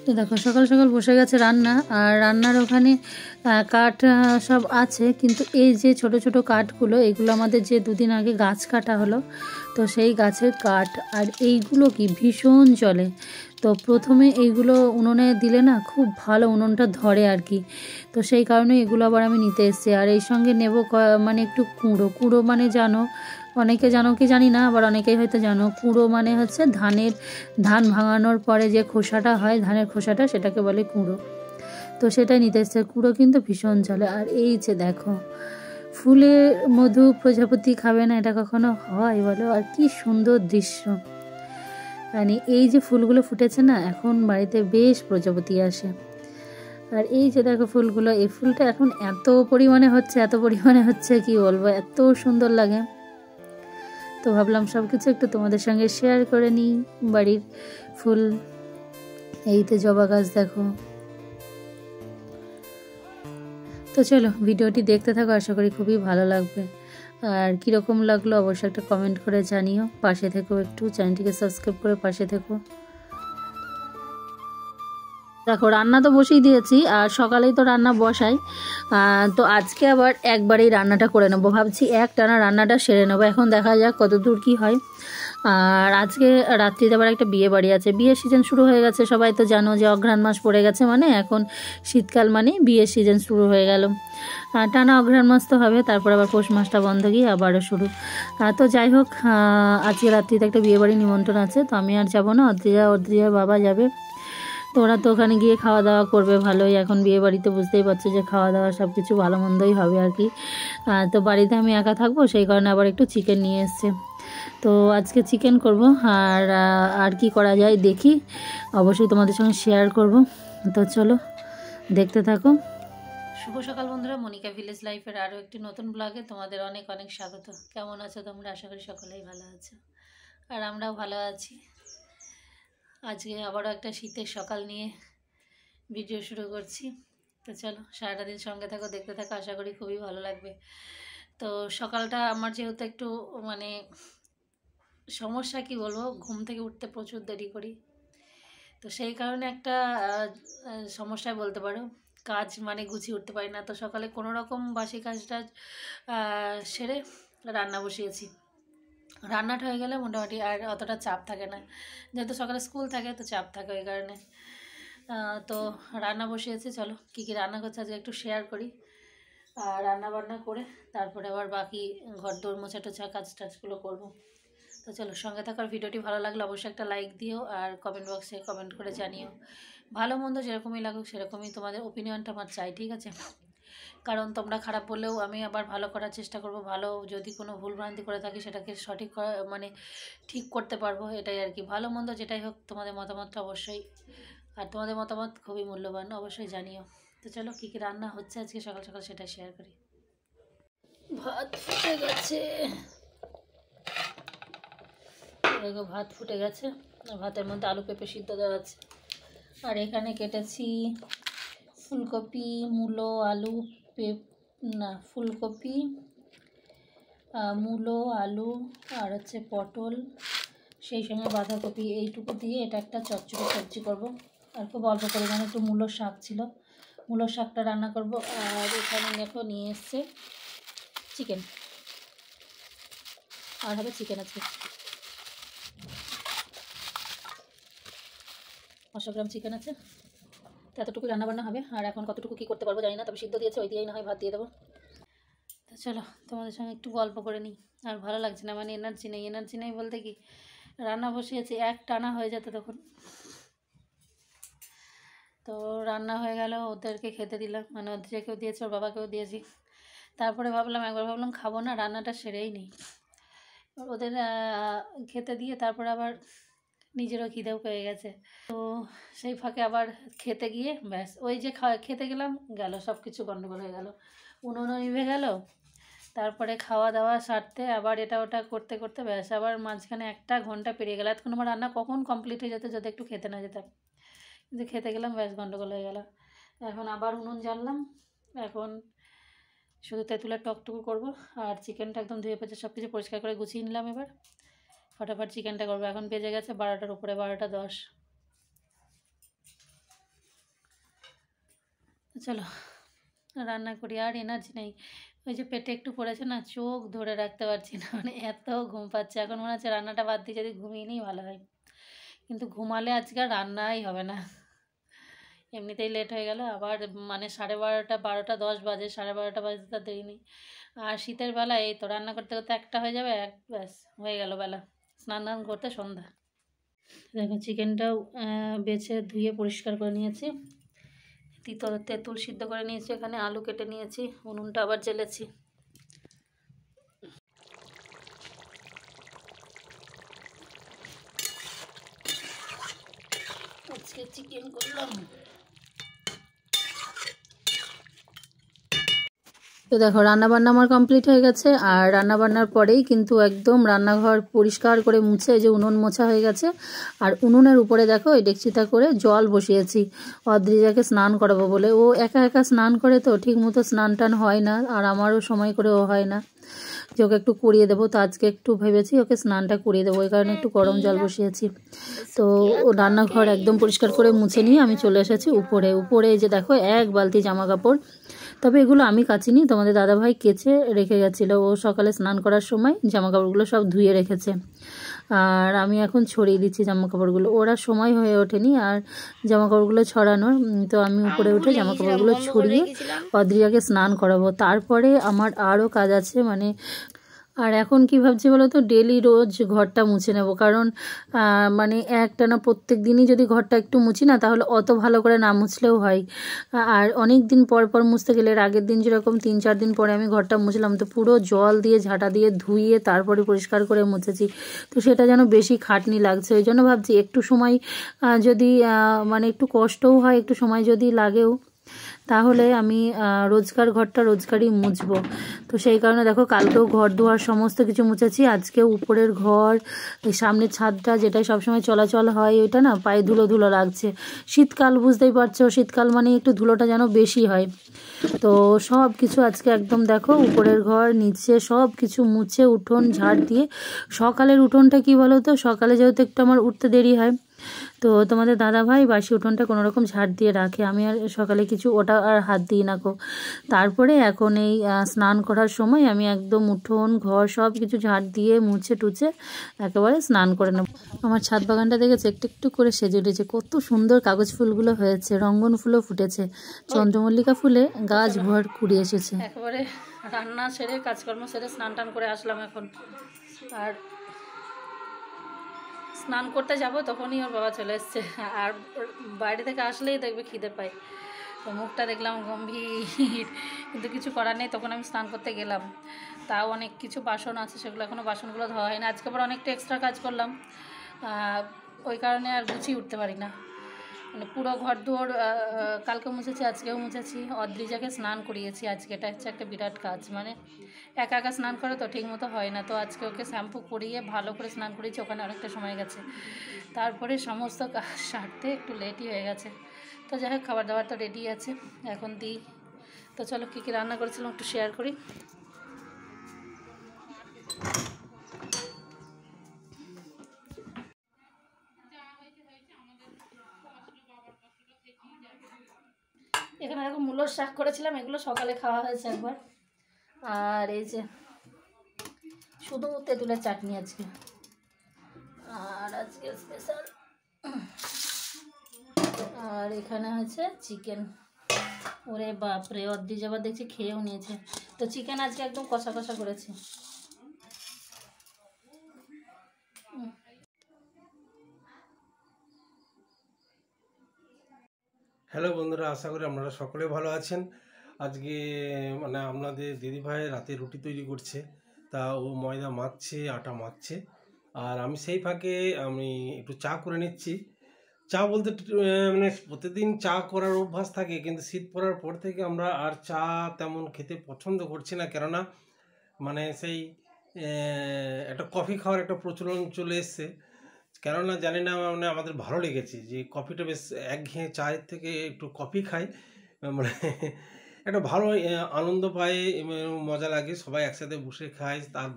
তো দেখো সকাল সকাল বসে গেছে রান্না, আর রান্নার ওখানে কাঠ সব আছে, কিন্তু এই যে ছোট ছোট কাঠগুলো, এগুলো আমাদের যে দুদিন আগে গাছ কাটা হলো, তো সেই গাছের কাঠ। আর এইগুলো কি ভীষণ চলে। তো প্রথমে এইগুলো উনুনে দিলে না খুব ভালো উনুনটা ধরে আর কি। তো সেই কারণে এগুলো আবার আমি নিতে এসেছি। আর এই সঙ্গে নেব মানে একটু কুঁড়ো। কুঁড়ো মানে জানো, অনেকে জানো কি জানি না, আবার অনেকেই হয়তো জানো। কুঁড়ো মানে হচ্ছে ধান ভাঙানোর পরে যে খোসাটা হয়, ধানের খোসাটা, সেটাকে বলে কুঁড়ো। তো সেটাই নিতে এসছে। কুঁড়ো কিন্তু ভীষণ চলে। আর এই যে দেখো, ফুলের মধু প্রজাপতি খাবে না, এটা কখনো হয় বলো? আর কি সুন্দর দৃশ্য। মানে এই যে ফুলগুলো ফুটেছে না, এখন বাড়িতে বেশ প্রজাপতি আসে। আর এই যে দেখো ফুলগুলো, এই ফুলটা এখন এত পরিমাণে হচ্ছে কি বলবো, এত সুন্দর লাগে। তো ভাবলাম সব কিছু একটু তোমাদের সঙ্গে শেয়ার করে নিই। বাড়ির ফুল, এই তো জবা গাছ দেখো। তো চলো ভিডিওটি দেখতে থাকো, আশা করি খুবই ভালো লাগবে। আর কীরকম লাগলো অবশ্যই একটা কমেন্ট করে জানিও। পাশে থেকো, একটু চ্যানেলটিকে সাবস্ক্রাইব করে পাশে থেকো। দেখো রান্না তো বসেই দিয়েছি, আর সকালেই তো রান্না বসাই। তো আজকে আবার একবারেই রান্নাটা করে নেবো, ভাবছি একটানা রান্নাটা সেরে নেবো। এখন দেখা যাক কত দূর কী হয়। আর আজকে রাত্রিতে আবার একটা বিয়ে বাড়ি আছে। বিয়ের সিজন শুরু হয়ে গেছে, সবাই তো জানো যে অঘ্রাণ মাস পড়ে গেছে, মানে এখন শীতকাল মানে বিয়ের সিজন শুরু হয়ে গেল। টানা অঘ্রাণ মাস তো হবে, তারপর আবার পৌষ মাসটা বন্ধ গিয়ে আবারও শুরু। তো যাই হোক, আজকে রাত্রিতে একটা বিয়ে বাড়ি নিমন্ত্রণ আছে, তো আমি আর যাবো না, অদ্রিজার বাবা যাবে। তো ওরা তো ওখানে গিয়ে খাওয়া দাওয়া করবে ভালোই। এখন বিয়ে বাড়িতে বুঝতেই পারছো যে খাওয়া দাওয়া সব কিছু ভালো মন্দই হবে আর কি। তো বাড়িতে আমি একা থাকবো, সেই কারণে আবার একটু চিকেন নিয়ে এসছে। তো আজকে চিকেন করব। আর কি করা যায় দেখি, অবশ্যই তোমাদের সঙ্গে শেয়ার করব। তো চলো দেখতে থাকো। শুভ সকাল বন্ধুরা, মনিকা ভিলেজ লাইফের আরও একটি নতুন ব্লগে তোমাদের অনেক অনেক স্বাগত। কেমন আছো তোমরা? আশা করি সকলেই ভালো আছো, আর আমরাও ভালো আছি। আজকে আবারও একটা শীতের সকাল নিয়ে ভিডিও শুরু করছি। তো চলো সারাটা দিন সঙ্গে থাকো, দেখতে থাকো, আশা করি খুবই ভালো লাগবে। তো সকালটা আমার যেহেতু একটু মানে সমস্যা, কি বলবো, ঘুম থেকে উঠতে প্রচুর দেরি করি। তো সেই কারণে একটা সমস্যায় বলতে পারো, কাজ মানে গুছিয়ে উঠতে পারি না। তো সকালে কোনো রকম বাসি কাজটা সেরে রান্না বসিয়েছি। রান্নাটা হয়ে গেলে মোটামুটি আর অতটা চাপ থাকে না, যেহেতু সকালে স্কুল থাকে তো চাপ থাকে ওই কারণে। তো রান্না বসিয়েছি, চলো কী কী রান্না করছে আজকে একটু শেয়ার করি। আর রান্না বান্না করে তারপরে আবার বাকি ঘর দৌড় মোছা টোছা কাজ টাজগুলো করবো। তো চলো সঙ্গে থাকার, ভিডিওটি ভালো লাগলে অবশ্যই একটা লাইক দিও, আর কমেন্ট বক্সে কমেন্ট করে জানিও। ভালো মন্দ যেরকমই লাগুক সেরকমই তোমাদের ওপিনিয়নটা আমার চাই, ঠিক আছে? কারণ তোমরা খারাপ বললেও আমি আবার ভালো করার চেষ্টা করব। ভালো যদি কোনো ভুলভ্রান্তি করে থাকি সেটাকে সঠিক মানে ঠিক করতে পারবো, এটাই আর কি। ভালো মন্দ যেটাই হোক, তোমাদের মতামতটা অবশ্যই, আর তোমাদের মতামত খুবই মূল্যবান, অবশ্যই জানিও। তো চলো কী কী রান্না হচ্ছে আজকে সকাল সকাল সেটা শেয়ার করি। ভাত ফুটে গেছে, দেখো ভাত ফুটে গেছে, ভাতের মধ্যে আলু পেঁপে সিদ্ধ দেওয়া আছে। আর এখানে কেটেছি ফুলকপি, মূলো, আলু, ফুলকপি, মূলো, আলু, আর হচ্ছে পটল, সেই সঙ্গে বাঁধাকপি, এইটুকু দিয়ে এটা একটা চচ্চড়ি সবজি করব। আর খুব অল্প পরিমাণে একটু মূলোর শাক ছিল, মূলোর শাকটা রান্না করব। আর এখানে দেখো নিয়ে এসছে চিকেন, আর হবে চিকেন আছে 500 গ্রাম চিকেন আছে। তো এতটুকু রান্নাবান্না হবে। আর এখন কতটুকু কী করতে পারবো জানি না, তবে সিদ্ধ দিয়েছে, ওই দিয়েই না হয় ভাত দিয়ে দেবো। তো চলো তোমাদের সঙ্গে একটু গল্প করে নিই। আর ভালো লাগছে না, মানে এনার্জি নেই বলতে কি, রান্না বসিয়েছি এক টানা হয়ে যেত তখন। তো রান্না হয়ে গেল, ওদেরকে খেতে দিলাম, মানে ওদেরকেও দিয়েছি, ওর বাবাকেও দিয়েছি। তারপরে একবার ভাবলাম খাবো না, রান্নাটা সেরেই নেই। ওদের খেতে দিয়ে তারপর আবার নিজেরও খিদেও পেয়ে গেছে। তো সেই ফাঁকে আবার খেতে গিয়ে ব্যাস, ওই যে খেতে গেলাম গেল সব কিছু গন্ডগোল হয়ে গেল, উনুনও নিভে গেল। তারপরে খাওয়া দাওয়া সারতে আবার এটা ওটা করতে করতে ব্যাস আবার মাঝখানে 1 ঘন্টা পেরিয়ে গেল। এতক্ষণ আমার রান্না কখন কমপ্লিট হয়ে যেত যদি একটু খেতে না যেতাম। কিন্তু খেতে গেলাম, ব্যাস গন্ডগোল হয়ে গেল। এখন আবার উনুন জ্বাললাম, এখন শুধু তেঁতুলের টকটুকু করবো। আর চিকেনটা একদম ধুয়ে পেঁচে সব কিছু পরিষ্কার করে গুছিয়ে নিলাম। এবার ফটাফট চিকেনটা করবো। এখন বেজে গেছে 12টার উপরে, 12টা 10। চলো রান্না করি, আর এনার্জি নেই। ওই যে পেটে একটু পড়েছে না, চোখ ধরে রাখতে পারছি না, মানে এত ঘুম পাচ্ছে। এখন মনে হচ্ছে রান্নাটা বাদ দিয়ে যদি ঘুমিয়ে নিই ভালো হয়, কিন্তু ঘুমালে আজকে আর রান্নাই হবে না। এমনিতেই লেট হয়ে গেল আবার, মানে 12:30 12:10 বাজে, 12:30 বাজতে তার দেরি নেই। আর শীতের বেলা এই তো রান্না করতে করতে 1টা হয়ে যাবে, ব্যাস হয়ে গেল বেলা, স্নান টান করতে সন্ধ্যা। দেখো চিকেনটাও বেছে ধুয়ে পরিষ্কার করে নিয়েছি, তেঁতুল সিদ্ধ করে নিয়েছি, এখানে আলু কেটে নিয়েছি, উনুনটা আবার জ্বেলেছি। আজকে চিকেন করলাম। তো দেখো রান্নাবান্না আমার কমপ্লিট হয়ে গেছে, আর রান্নাবান্নার পরেই কিন্তু একদম রান্নাঘর পরিষ্কার করে মুছে যে উনুন মোছা হয়ে গেছে। আর উনুনের উপরে দেখো এই ডেকচিটা করে জল বসিয়েছি অদ্রিজাকে স্নান করাবো বলে। ও একা একা স্নান করে তো ঠিক মতো স্নান টান হয় না, আর আমারও সময় করে ও হয় না যে ওকে একটু করিয়ে দেবো। তো আজকে একটু ভেবেছি ওকে স্নানটা করিয়ে দেবো, এই কারণে একটু গরম জল বসিয়েছি। তো ও রান্নাঘর একদম পরিষ্কার করে মুছে নিয়ে আমি চলে এসেছি উপরে। উপরে যে দেখো 1 বালতি জামা কাপড়, তবে এগুলো আমি কাচিনি, তোমাদের দাদাভাই কেচে রেখে গেছিলো। ও সকালে স্নান করার সময় জামা কাপড়গুলো সব ধুয়ে রেখেছে, আর আমি এখন ছড়িয়ে দিচ্ছি জামা কাপড়গুলো। ওরা সময় হয়ে ওঠেনি আর জামা কাপড়গুলো ছড়ানোর, তো আমি উপরে উঠে জামা কাপড়গুলো ছড়িয়ে অদ্রিজাকে স্নান করাবো। তারপরে আমার আরও কাজ আছে, মানে আর এখন কি ভাবছি বলো তো, ডেলি রোজ ঘরটা মুছে নেব, কারণ মানে একটানা প্রত্যেক দিনই যদি ঘরটা একটু মুছি না, তাহলে অত ভালো করে না মুছলেও হয়। আর অনেক দিন পর পর মুছতে গেলে, এর আগের দিন যেরকম 3-4 দিন পরে আমি ঘরটা মুছলাম, তো পুরো জল দিয়ে ঝাঁটা দিয়ে ধুইয়ে তারপরে পরিষ্কার করে মুছেছি, তো সেটা যেন বেশি খাটনি লাগছে। ওই জন্য ভাবছি একটু সময় যদি মানে একটু কষ্টও হয়, একটু সময় যদি লাগেও, তাহলে আমি রোজকার ঘরটা রোজকারই মুছবো। তো সেই কারণে দেখো কালকেও ঘর দুয়ার সমস্ত কিছু মুছেছি, আজকেও উপরের ঘর, এই সামনের ছাদটা যেটাই সবসময় চলাচল হয়, ওইটা না পায়ে ধুলো ধুলো লাগছে। শীতকাল বুঝতেই পারছো, শীতকাল মানে একটু ধুলোটা যেন বেশি হয়। তো সব কিছু আজকে একদম দেখো উপরের ঘর নিচে সব কিছু মুছে উঠোন ঝাড় দিয়ে, সকালের উঠোনটা কি বলো তো, সকালে যেহেতু একটু আমার উঠতে দেরি হয়, তো তোমাদের দাদাভাই বাসি উঠোনটা কোনোরকম ঝাড় দিয়ে রাখে, আমি আর সকালে কিছু ওটা আর হাত দিই না গো। তারপরে এখন এই স্নান করার সময় আমি একদম উঠোন ঘর সব কিছু ঝাড় দিয়ে মুছে টুছে একেবারে স্নান করে নেব। আমার ছাদ বাগানটা দেখেছে একটু একটু করে সেজে উঠেছে, কত সুন্দর কাগজ ফুলগুলো হয়েছে, রঙ্গন ফুলও ফুটেছে, চন্দ্রমল্লিকা ফুলে গাছ ভর কুড়িয়ে এসেছে। একেবারে রান্না সেরে কাজকর্ম সেরে স্নান টান করে আসলাম এখন, আর স্নান করতে যাব তখনই ওর বাবা চলে এসছে, আর বাইরে থেকে আসলেই দেখবে খিদে পায়। তো মুখটা দেখলাম গম্ভীর, কিন্তু কিছু করার নেই, তখন আমি স্নান করতে গেলাম। তাও অনেক কিছু বাসন আছে, সেগুলো এখনও বাসনগুলো ধোয়া হয় না। আজকে আবার অনেকটা এক্সট্রা কাজ করলাম, ওই কারণে আর গুছিয়ে উঠতে পারি না। মানে পুরো ঘর দুয়ার কালকে মুছেছি, আজকেও মুছেছি, অদ্রিজাকে স্নান করিয়েছি আজকে। এটা হচ্ছে একটা বিরাট কাজ, মানে একা একা স্নান করে তো ঠিক মতো হয় না, তো আজকে ওকে শ্যাম্পু করিয়ে ভালো করে স্নান করিয়েছি, ওখানে অনেকটা সময় গেছে। তারপরে সমস্ত কাজ সারতে একটু লেটই হয়ে গেছে। তো যাই হোক খাবার দাবার তো রেডি আছে, এখন দিই। তো চলো কী কী রান্না করেছিলাম একটু শেয়ার করি। এখানে দেখো মূলোর শাক করেছিলাম, এগুলো সকালে খাওয়া হয়েছে একবার। আর এই যে শুধু তেঁতুলের চাটনি আজকে, আর আজকে স্পেশাল, আর এখানে হচ্ছে চিকেন। ওরে বাপরে, অর্ধি যাবার দেখছি খেয়েও নিয়েছে। তো চিকেন আজকে একদম কষা কষা করেছে। হ্যালো বন্ধুরা, আশা করি আপনারা সকলে ভালো আছেন। আজকে মানে আপনাদের দিদিভাই রাতে রুটি তৈরি করছে, তা ও ময়দা মাখছে, আটা মাখছে, আর আমি সেই ফাঁকে আমি একটু চা করে নিচ্ছি। চা বলতে মানে প্রতিদিন চা করার অভ্যাস থাকে, কিন্তু শীত পড়ার পর থেকে আমরা আর চা তেমন খেতে পছন্দ করছি না, কেননা মানে সেই একটা কফি খাওয়ার একটা প্রচলন চলে এসছে। কেননা জানি না, মানে আমাদের ভালো লেগেছে যে কফিটা বেশ একঘেয়ে, চায়ের থেকে একটু কফি খাই, মানে একটা ভালো আনন্দ পাই, মজা লাগে, সবাই একসাথে বসে খাই, তার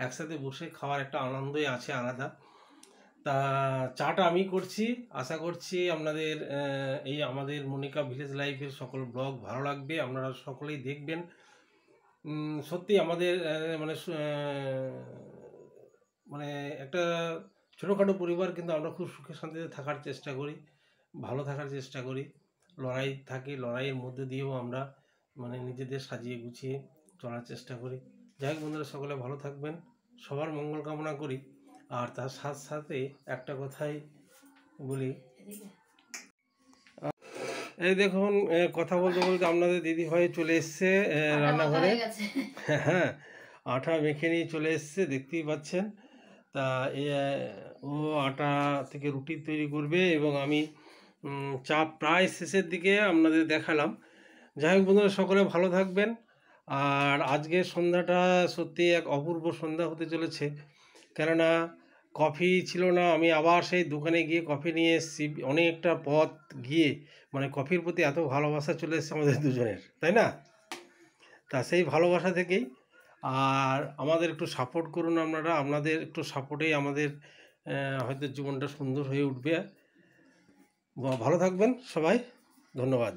একসাথে বসে খাওয়ার একটা আনন্দই আছে আলাদা। তা চাটা আমি করছি, আশা করছি আপনাদের এই আমাদের মনিকা ভিলেজ লাইফের সকল ব্লগ ভালো লাগবে, আপনারা সকলেই দেখবেন। সত্যি আমাদের মানে মানে একটা ছোটোখাটো পরিবার, কিন্তু আমরা খুব সুখে শান্তিতে থাকার চেষ্টা করি, ভালো থাকার চেষ্টা করি। লড়াই থাকে, লড়াইয়ের মধ্যে দিয়েও আমরা মানে নিজেদের সাজিয়ে গুছিয়ে চলার চেষ্টা করি। যাই হোক বন্ধুরা, সকলে ভালো থাকবেন, সবার মঙ্গল কামনা করি। আর তার সাথে সাথে একটা কথাই বলি, এই দেখুন কথা বলতে বলতে আপনাদের দিদিভাই চলে এসছে রান্নাঘরে। হ্যাঁ, আটা মেখে নিয়ে চলে এসছে, দেখতেই পাচ্ছেন। তা ও আটা থেকে রুটি তৈরি করবে এবং আমি চা প্রায় শেষের দিকে আপনাদের দেখালাম। যাই হোক বন্ধুরা, সকলে ভালো থাকবেন। আর আজকের সন্ধ্যাটা সত্যি এক অপূর্ব সন্ধ্যা হতে চলেছে, কেননা কফি ছিল না। আমি আবার সেই দোকানে গিয়ে কফি নিয়ে এসেছি, অনেকটা পথ গিয়ে। মানে কফির প্রতি এত ভালোবাসা চলে এসেছে আমাদের দুজনের, তাই না? তা সেই ভালোবাসা থেকেই আর আমাদের একটু সাপোর্ট করুন আপনারা, আপনাদের একটু সাপোর্টেই আমাদের হয়তো জীবনটা সুন্দর হয়ে উঠবে। ভালো থাকবেন সবাই, ধন্যবাদ।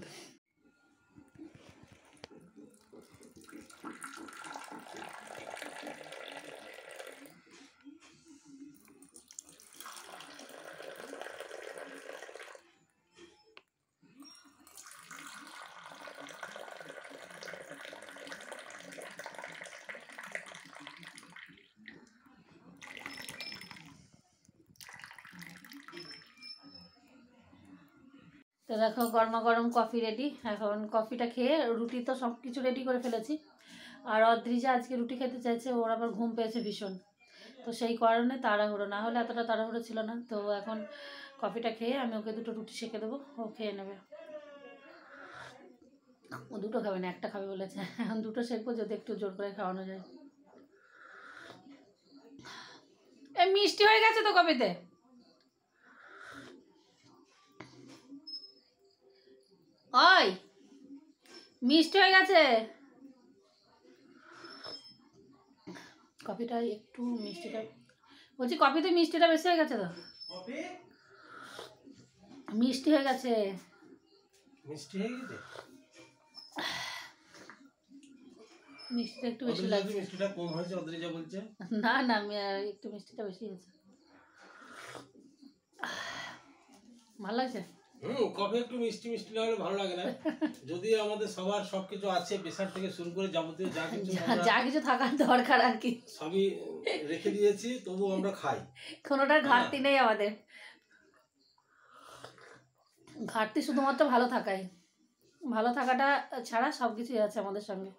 তো দেখো গরমা গরম কফি রেডি। এখন কফিটা খেয়ে, রুটি তো সব কিছু রেডি করে ফেলেছি। আর অদ্রিজা আজকে রুটি খেতে চাইছে, ওর আবার ঘুম পেয়েছে ভীষণ, তো সেই কারণে তাড়াহুড়ো, না হলে এতটা তাড়াহুড়ো ছিল না। তো এখন কফিটা খেয়ে আমি ওকে দুটো রুটি সেঁকে দেবো, ও খেয়ে নেবে। ও দুটো খাবে না, একটা খাবে বলেছে। এখন দুটো সেঁকবো, যদি একটু জোর করে খাওয়ানো যায়। এ মিষ্টি হয়ে গেছে তো কফিতে। ওই মিষ্টি হয়ে গেছে কফিটা, একটু মিষ্টিটা, বলছি কফিতে মিষ্টিটা বেশি হয়ে গেছে তো, মিষ্টি হয়ে গেছে। মিষ্টি হয়ে গেছে, মিষ্টিটা একটু বেশি লাগছে। মিষ্টিটা কম হয়েছে অদ্রিজা বলছে। না না, একটু মিষ্টিটা বেশি হয়েছে। ভালো লাগছে। কফি একটু মিষ্টি মিষ্টি না হলে ভালো লাগে না। যদিও আমাদের সবার সবকিছু আছে, প্রেসার থেকে শুরু করে যাবতীয় যা কিছু থাকার দরকার আর কি সবই রেখে দিয়েছি, তবু আমরা খাই, কোনোটার ঘাটতি নেই আমাদের। ঘাটতি শুধুমাত্র ভালো থাকাই, ভালো থাকাটা ছাড়া সব কিছুই আছে আমাদের সঙ্গে।